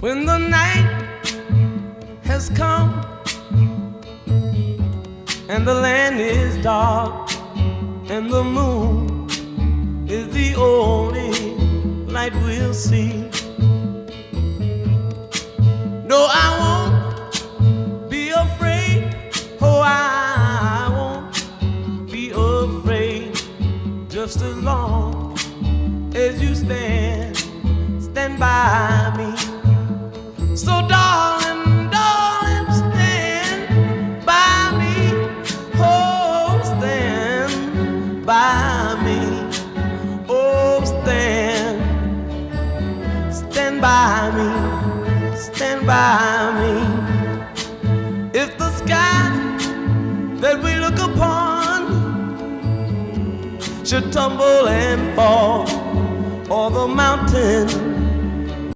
When the night has come and the land is dark and the moon is the only light we'll see. No, I won't be afraid. Oh, I won't be afraid. Just as long as you stand by me. So darling, darling, stand by me. Oh, stand by me. Oh, stand by me. Stand by me. If the sky that we look upon should tumble and fall, or the mountain